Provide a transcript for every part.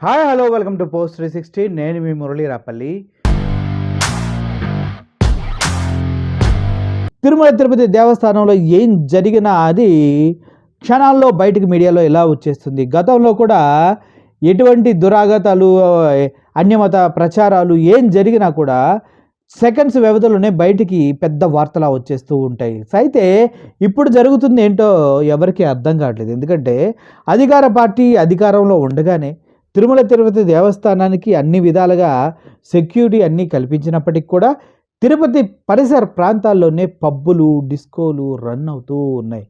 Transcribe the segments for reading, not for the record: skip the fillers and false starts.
Hi hello welcome to post 360. నేను మీ మురళీ రాపల్లి. తిరుమల తిరుపతి దేవస్థానంలో ఏం జరిగినా అది క్షణాల్లో బయటకు మీడియాలో ఎలా వచ్చేస్తుంది. గతంలో కూడా ఎటువంటి దురాగతాలు, అన్యమత ప్రచారాలు ఏం జరిగినా కూడా సెకండ్స్ వ్యవధిలోనే బయటికి పెద్ద వార్తలా వచ్చేస్తూ ఉంటాయి. అయితే ఇప్పుడు జరుగుతుంది ఏంటో ఎవరికి అర్థం కావట్లేదు. ఎందుకంటే అధికార పార్టీ అధికారంలో ఉండగానే తిరుమల తిరుపతి దేవస్థానానికి అన్ని విధాలుగా సెక్యూరిటీ అన్నీ కల్పించినప్పటికి కూడా తిరుపతి పరిసర ప్రాంతాల్లోనే పబ్బులు, డిస్కోలు రన్ అవుతూ ఉన్నాయి.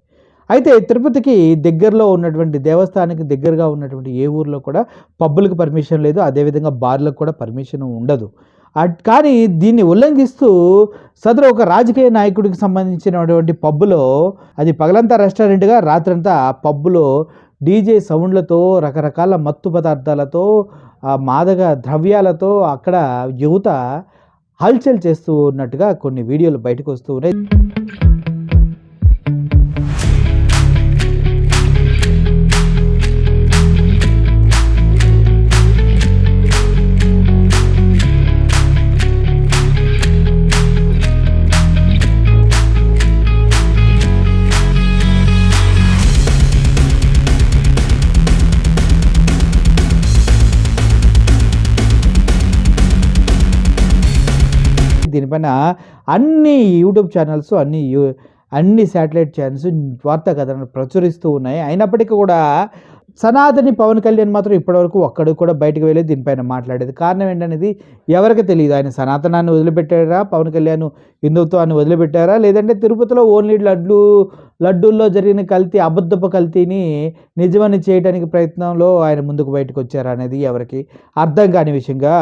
అయితే తిరుపతికి దగ్గరలో ఉన్నటువంటి దేవస్థానానికి దగ్గరగా ఉన్నటువంటి ఏ ఊర్లో కూడా పబ్బులకు పర్మిషన్ లేదు, అదేవిధంగా బార్లకు కూడా పర్మిషన్ ఉండదు. కానీ దీన్ని ఉల్లంఘిస్తూ సదరు ఒక రాజకీయ నాయకుడికి సంబంధించినటువంటి పబ్బులో, అది పగలంతా రెస్టారెంట్గా, రాత్రంతా పబ్బులో డీజే సౌండ్లతో, రకరకాల మత్తు పదార్థాలతో, మాదక ద్రవ్యాలతో అక్కడ యువత హల్చల్ చేస్తూ ఉన్నట్టుగా కొన్ని వీడియోలు బయటకు వస్తూ ఉన్నాయి. దీనిపైన అన్ని యూట్యూబ్ ఛానల్స్, అన్ని శాటిలైట్ ఛానల్స్ వార్తా కథనాలు ప్రచురిస్తూ ఉన్నాయి. అయినప్పటికీ కూడా సనాతని పవన్ కళ్యాణ్ మాత్రం ఇప్పటివరకు ఒక్కడు కూడా బయటకు వెళ్ళి దీనిపైన మాట్లాడేది. కారణం ఏంటనేది ఎవరికి తెలియదు. ఆయన సనాతనాన్ని వదిలిపెట్టారా, పవన్ కళ్యాణ్ హిందుత్వాన్ని వదిలిపెట్టారా, లేదంటే తిరుపతిలో ఓన్లీ లడ్డూల్లో జరిగిన కల్తీ, అబద్ధపు కల్తీని నిజమని చేయడానికి ప్రయత్నంలో ఆయన ముందుకు బయటకు వచ్చారా అనేది ఎవరికి అర్థం కాని విషయంగా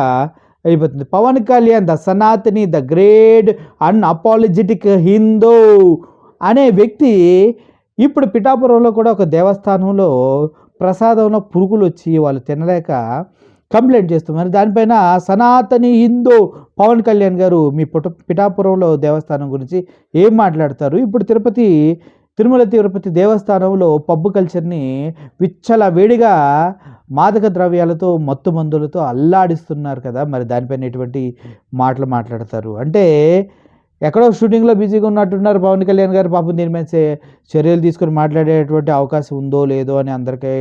అయిపోతుంది. Pawan Kalyan the Sanatani, the great unapologetic Hindu అనే వ్యక్తి ఇప్పుడు పిఠాపురంలో కూడా ఒక దేవస్థానంలో ప్రసాదంలో పురుగులు వచ్చి వాళ్ళు తినలేక కంప్లైంట్ చేస్తున్నారు. దానిపైన సనాతని హిందూ పవన్ కళ్యాణ్ గారు మీ పిఠాపురంలో దేవస్థానం గురించి ఏం మాట్లాడతారు? ఇప్పుడు తిరుమల తిరుపతి దేవస్థానంలో పబ్బు కల్చర్ని విచ్చలవేడిగా మాదక ద్రవ్యాలతో, మత్తు మందులతో అల్లాడిస్తున్నారు కదా, మరి దానిపైన ఎటువంటి మాటలు మాట్లాడతారు? అంటే ఎక్కడో షూటింగ్లో బిజీగా ఉన్నట్టున్నారు పవన్ కళ్యాణ్ గారు. పాపం దీని మీద చర్యలు తీసుకొని మాట్లాడేటువంటి అవకాశం ఉందో లేదో అని అందరికీ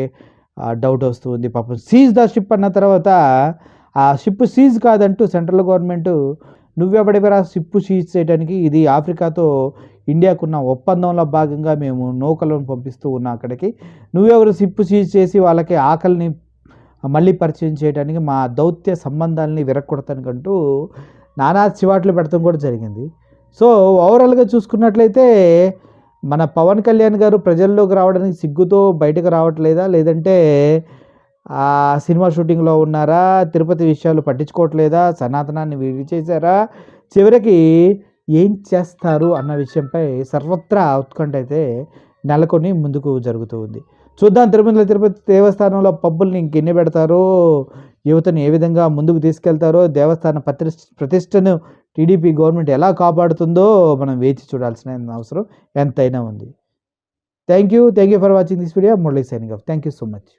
డౌట్ వస్తుంది. పాపం సీజ్ ద షిప్ అన్న తర్వాత ఆ షిప్ సీజ్ కాదంటూ సెంట్రల్ గవర్నమెంట్ నువ్వెవడివరా షిప్ సీజ్ చేయడానికి, ఇది ఆఫ్రికాతో ఇండియాకున్న ఒప్పందంలో భాగంగా మేము నౌకలను పంపిస్తూ ఉన్నాం అక్కడికి, నువ్వెవరు షిప్ సీజ్ చేసి వాళ్ళకి ఆకలిని మళ్ళీ పరిచయం చేయడానికి, మా దౌత్య సంబంధాలని విరక్కొడతానికంటూ నానా చివాట్లు పెడతాం కూడా జరిగింది. సో ఓవరాల్గా చూసుకున్నట్లయితే మన పవన్ కళ్యాణ్ గారు ప్రజల్లోకి రావడానికి సిగ్గుతో బయటకు రావట్లేదా, లేదంటే ఆ సినిమా షూటింగ్లో ఉన్నారా, తిరుపతి విషయాలు పట్టించుకోవట్లేదా, సనాతనాన్ని విడి చేశారా, చివరికి ఏం చేస్తారు అన్న విషయంపై సర్వత్రా ఉత్కంఠ అయితే నెలకొని ముందుకు జరుగుతూ ఉంది. చూద్దాం తిరుపతి దేవస్థానంలో పబ్బుల్ని ఇంకెన్ని పెడతారో, యువతను ఏ విధంగా ముందుకు తీసుకెళ్తారో, దేవస్థాన ప్రతిష్టను టీడీపీ గవర్నమెంట్ ఎలా కాపాడుతుందో మనం వేచి చూడాల్సిన అవసరం ఎంతైనా ఉంది. Thank you for watching this video. Murali signing off. Thank you so much.